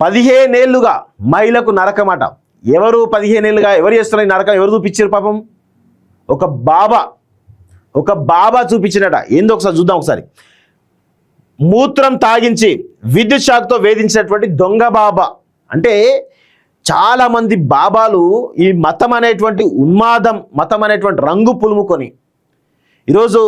15 ఏళ్లుగా మహిళకు నరకమాట. ఎవరు 15 ఏళ్లుగా ఎవరు చేస్తున్నారు ఈ నరకం? ఎవరు చూపించారు పాపం? ఒక బాబా చూపించినట. ఏందో ఒకసారి చూద్దాం. ఒకసారి మూత్రం తాగించి విద్యుత్ షాక్తో వేధించినటువంటి దొంగ బాబా. అంటే చాలామంది బాబాలు ఈ మతం అనేటువంటి ఉన్మాదం, మతం అనేటువంటి రంగు పులుముకొని ఈరోజు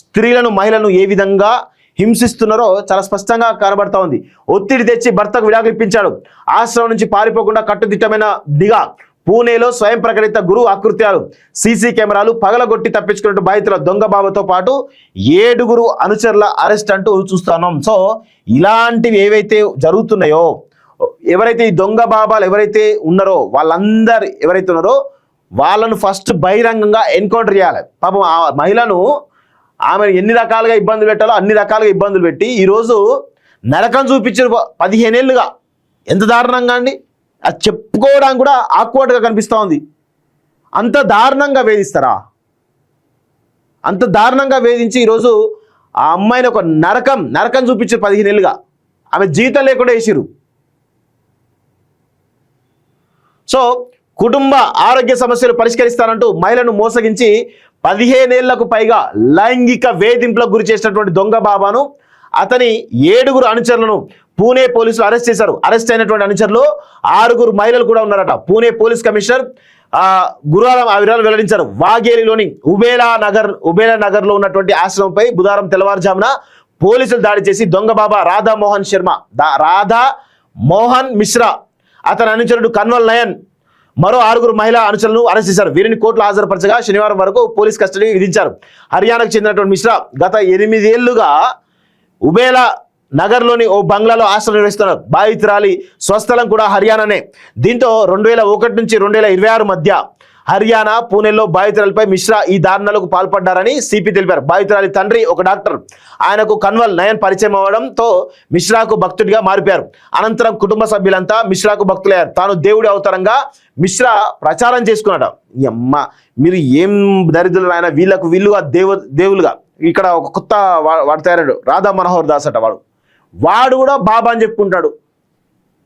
స్త్రీలను, మహిళలను ఏ విధంగా హింసిస్తున్నారో చాలా స్పష్టంగా కనబడతా ఉంది. ఒత్తిడి తెచ్చి భర్తకు విడాకులు ఇప్పించాడు. ఆశ్రమం నుంచి పారిపోకుండా కట్టుదిట్టమైన నిఘా. పూణేలో స్వయం ప్రకటిత గురు అకృత్యాలు. సీసీ కెమెరాలు పగలగొట్టి తప్పించుకున్నట్టు బాధితుల దొంగ బాబాతో పాటు 7 అనుచరుల అరెస్ట్ అంటూ చూస్తున్నాం. సో ఇలాంటివి ఏవైతే జరుగుతున్నాయో, ఎవరైతే ఈ దొంగ బాబాలు ఎవరైతే ఉన్నారో వాళ్ళందరూ ఎవరైతే ఉన్నారో వాళ్ళను ఫస్ట్ బహిరంగంగా ఎన్కౌంటర్ చేయాలి. పాపం ఆ మహిళను, ఆమెను ఎన్ని రకాలుగా ఇబ్బందులు పెట్టాలో అన్ని రకాలుగా ఇబ్బందులు పెట్టి ఈరోజు నరకం చూపించారు 15 ఏళ్ళుగా. ఎంత దారుణంగా అండి! అది చెప్పుకోవడానికి కూడా ఆక్వర్డ్గా కనిపిస్తూ ఉంది. అంత దారుణంగా వేధిస్తారా? అంత దారుణంగా వేధించి ఈరోజు ఆ అమ్మాయిని ఒక నరకం చూపించారు 15 ఏళ్ళుగా. ఆమె జీవితం లేకుండా వేసిరు. సో కుటుంబ ఆరోగ్య సమస్యలు పరిష్కరిస్తానంటూ మహిళను మోసగించి 15 ఏళ్లకు పైగా లైంగిక వేధింపులకు గురి చేసినటువంటి దొంగ బాబాను, అతని 7 అనుచరులను పూణే పోలీసులు అరెస్ట్ చేశారు. అరెస్ట్ అయినటువంటి అనుచరులు 6 మహిళలు కూడా ఉన్నారట. పూణే పోలీస్ కమిషనర్ గురువారం ఆ వివరాలు వెల్లడించారు. వాఘేలిలోని ఉబేలా నగర్లో ఉన్నటువంటి ఆశ్రమంపై బుధవారం తెల్లవారుజామున పోలీసులు దాడి చేసి దొంగ బాబా రాధా మోహన్ మిశ్రా, అతని అనుచరుడు కన్వల్ నయన్, మరో 6 మహిళా అనుచరులను అరెస్ట్ చేశారు. వీరిని కోర్టులో హాజరుపరచగా శనివారం వరకు పోలీస్ కస్టడీ విధించారు. హర్యానాకు చెందినటువంటి మిశ్రా గత 8 ఏళ్లుగా ఉబేలా నగర్లోని ఓ బంగ్లాలో ఆశ్రయం నిర్వహిస్తున్నారు. బాధితురాలి స్వస్థలం కూడా హర్యానానే. దీంతో 2001 నుంచి 2026 మధ్య హర్యానా, పూణేలో బాధితురాలపై మిశ్రా ఈ దారుణాలకు పాల్పడ్డారని సిపి తెలిపారు. బాధితురాలి తండ్రి ఒక డాక్టర్. ఆయనకు కన్వల్ నయన్ పరిచయం అవ్వడంతో మిశ్రాకు భక్తుడిగా మారిపోయారు. అనంతరం కుటుంబ సభ్యులంతా మిశ్రాకు భక్తులయ్యారు. తాను దేవుడి అవతారంగా మిశ్రా ప్రచారం చేసుకున్నాడు. అమ్మ, మీరు ఏం దరిద్రులు ఆయన, వీళ్ళుగా దేవులుగా. ఇక్కడ ఒక కొత్త వాడు తయారాడు, రాధా మనోహర్ దాస్ అట. వాడు కూడా బాబా అని చెప్పుకుంటాడు.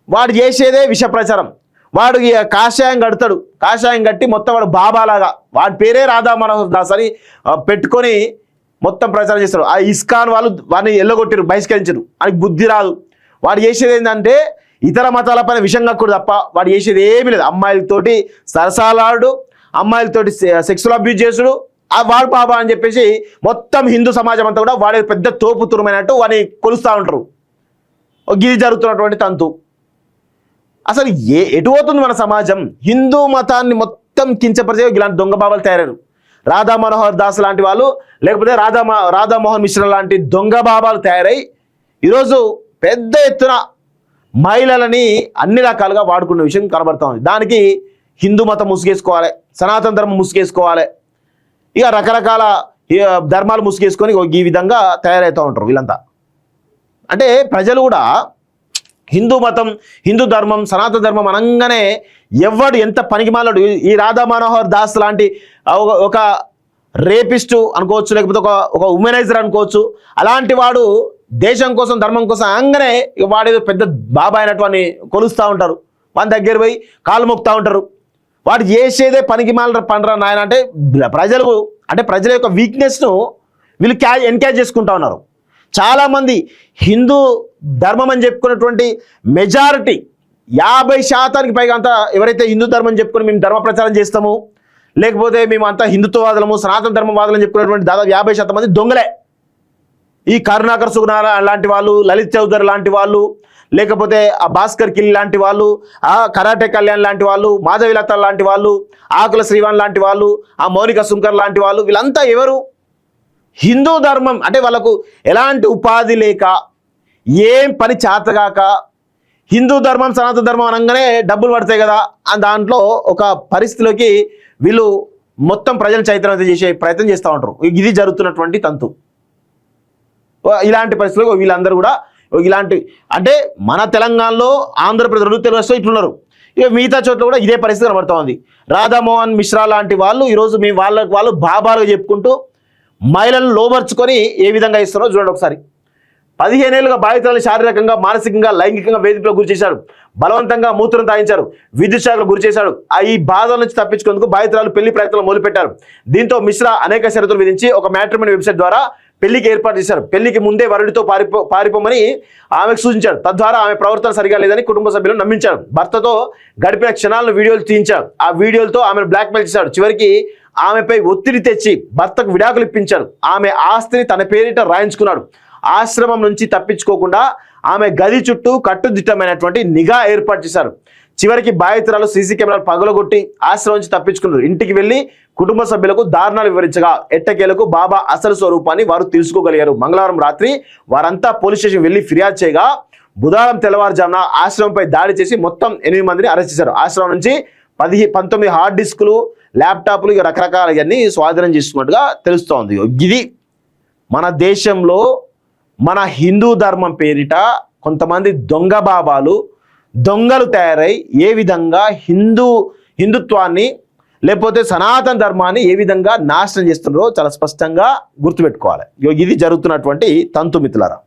వాడు చేసేదే విష ప్రచారం. వాడు కాషాయం కడతాడు. కాషాయం కట్టి మొత్తం వాడు బాబాలాగా, వాడి పేరే రాధా మనోహర్ దాస్ అని పెట్టుకొని మొత్తం ప్రచారం చేస్తాడు. ఆ ఇస్కాన్ వాళ్ళు వాడిని ఎల్లగొట్టారు, బహిష్కరించరు. వాడికి బుద్ధి రాదు. వాడు చేసేది ఏంటంటే ఇతర మతాలపైన విషం కక్కుడు తప్ప వాడు చేసేది ఏమీ లేదు. అమ్మాయిలతోటి సరసాలాడు, అమ్మాయిలతోటి సెక్సువల్ అబ్యూజ్ చేసుడు. వాడు బాబా అని చెప్పేసి మొత్తం హిందూ సమాజం అంతా కూడా వాడే పెద్ద తోపు తురుమైనట్టు వాడిని కొలుస్తూ ఉంటారు. గిది జరుగుతున్నటువంటి తంతు. అసలు ఎటు పోతుంది మన సమాజం? హిందూ మతాన్ని మొత్తం కించపరిచే ఇలాంటి దొంగ బాబాలు తయారయ్యారు. రాధా మనోహర్ దాస్ లాంటి వాళ్ళు, లేకపోతే రాధా మోహన్ మిశ్రా లాంటి దొంగ బాబాలు తయారై ఈరోజు పెద్ద ఎత్తున మహిళలని అన్ని రకాలుగా వాడుకున్న విషయం కనబడతా ఉంది. దానికి హిందూ మతం ముసుగేసుకోవాలి, సనాతన ధర్మం ముసుగేసుకోవాలి, ఇక రకరకాల ధర్మాలు ముసుగేసుకొని ఈ విధంగా తయారవుతూ ఉంటారు వీళ్ళంతా. అంటే ప్రజలు కూడా హిందూ మతం, హిందూ ధర్మం, సనాతన ధర్మం అనగానే ఎవడు ఎంత పనికిమాలాడు. ఈ రాధా మనోహర్ దాస్ లాంటి ఒక రేపిస్టు అనుకోవచ్చు, లేకపోతే ఒక ఉమెనైజర్ అనుకోవచ్చు. అలాంటి వాడు దేశం కోసం, ధర్మం కోసం అనగానే వాడేదో పెద్ద బాబా అయినటువంటి కొలుస్తూ ఉంటారు. వాని దగ్గర పోయి కాలు మొక్కుతూ ఉంటారు. వాడు చేసేదే పనికిమాల పండరా నాయన. అంటే ప్రజల యొక్క వీక్నెస్ను వీళ్ళు ఎన్కరేజ్ చేసుకుంటా ఉన్నారు. చాలామంది హిందూ ధర్మం అని చెప్పుకున్నటువంటి మెజారిటీ 50% పైగా అంతా ఎవరైతే హిందూ ధర్మం చెప్పుకొని మేము ధర్మ ప్రచారం చేస్తాము, లేకపోతే మేము అంతా హిందుత్వవాదులము, సనాతన ధర్మవాదులు అని చెప్పుకున్నటువంటి దాదాపు 50% మంది దొంగలే. ఈ కరుణాకర్ సుగుణాల లాంటి వాళ్ళు, లలిత్ చౌదరి లాంటి వాళ్ళు, లేకపోతే ఆ భాస్కర్ కిల్ లాంటి వాళ్ళు, ఆ కరాటే కళ్యాణ్ లాంటి వాళ్ళు, మాధవిలత లాంటి వాళ్ళు, ఆకుల శ్రీవాన్ లాంటి వాళ్ళు, ఆ మౌనిక సుంకర్ లాంటి వాళ్ళు, వీళ్ళంతా ఎవరు? హిందూ ధర్మం అంటే వాళ్ళకు ఎలాంటి ఉపాధి లేక, ఏం పని చేతగాక, హిందూ ధర్మం సనాతన ధర్మం అనగానే డబ్బులు పడతాయి కదా అని దాంట్లో ఒక పరిస్థితిలోకి వీళ్ళు మొత్తం ప్రజలు చైతన్యం చేసే ప్రయత్నం చేస్తూ ఉంటారు. ఇది జరుగుతున్నటువంటి తంతు. ఇలాంటి పరిస్థితుల్లో వీళ్ళందరూ కూడా ఇలాంటి, అంటే మన తెలంగాణలో, ఆంధ్రప్రదేశ్, 2 తెలుగు రాష్ట్రాలు ఇట్లున్నారు. ఇక మిగతా చోట్ల కూడా ఇదే పరిస్థితి కనబడుతూ ఉంది. రాధామోహన్ మిశ్రా లాంటి వాళ్ళు ఈరోజు వాళ్ళు బాబాలుగా చెప్పుకుంటూ మహిళలను లోబర్చుకొని ఏ విధంగా ఇస్తున్నారో చూడండి ఒకసారి. 15 ఏళ్లుగా బాధితులను శారీరకంగా మానసికంగా లైంగికంగా వేధింపులకు గురి చేశాడు, బలవంతంగా మూత్రం తాగించారు, విద్యుత్ షాకులకు గురి చేశాడు. ఈ బాధల నుంచి తప్పించుకునేందుకు బాధితురాలు పెళ్లి ప్రయత్నాలు మొదలుపెట్టారు. దీంతో మిశ్రా అనేక షరతులు విధించి ఒక మ్యాట్రిమోనీ వెబ్సైట్ ద్వారా పెళ్లికి ఏర్పాటు చేశారు. పెళ్లికి ముందే వరుడితో పారిపోమని ఆమెకు సూచించాడు. తద్వారా ఆమె ప్రవర్తన సరిగా లేదని కుటుంబ సభ్యులను నమ్మించాడు. భర్తతో గడిపిన క్షణాలను వీడియోలు తీయించాడు. ఆ వీడియోలతో ఆమెను బ్లాక్మెయిల్ చేశాడు. చివరికి ఆమెపై ఒత్తిడి తెచ్చి భర్తకు విడాకులు ఇప్పించాడు. ఆమె ఆస్తిని తన పేరిట రాయించుకున్నాడు. ఆశ్రమం నుంచి తప్పించుకోకుండా ఆమె గది చుట్టూ కట్టుదిట్టమైనటువంటి నిఘా ఏర్పాటు చేశారు. చివరికి బాధితురాలు సీసీ కెమెరాలు పగలగొట్టి ఆశ్రమం నుంచి తప్పించుకున్నారు. ఇంటికి వెళ్లి కుటుంబ సభ్యులకు దారుణాలు వివరించగా ఎట్టకేలకు బాబా అసలు స్వరూపాన్ని వారు తెలుసుకోగలిగారు. మంగళవారం రాత్రి వారంతా పోలీస్ స్టేషన్ వెళ్లి ఫిర్యాదు చేయగా బుధవారం తెల్లవారుజామున ఆశ్రమంపై దాడి చేసి మొత్తం 8 మందిని అరెస్ట్ చేశారు. ఆశ్రమం నుంచి 19 హార్డ్ డిస్కులు, ల్యాప్టాప్లు, ఇక రకరకాల ఇవన్నీ స్వాధీనం చేసుకున్నట్టుగా తెలుస్తోంది. ఇది మన దేశంలో మన హిందూ ధర్మం పేరిట కొంతమంది దొంగ బాబాలు, దొంగలు తయారై ఏ విధంగా హిందుత్వాన్ని లేకపోతే సనాతన ధర్మాన్ని ఏ విధంగా నాశనం చేస్తున్నారో చాలా స్పష్టంగా గుర్తుపెట్టుకోవాలి. ఇది జరుగుతున్నటువంటి తంతు మిత్రులారా.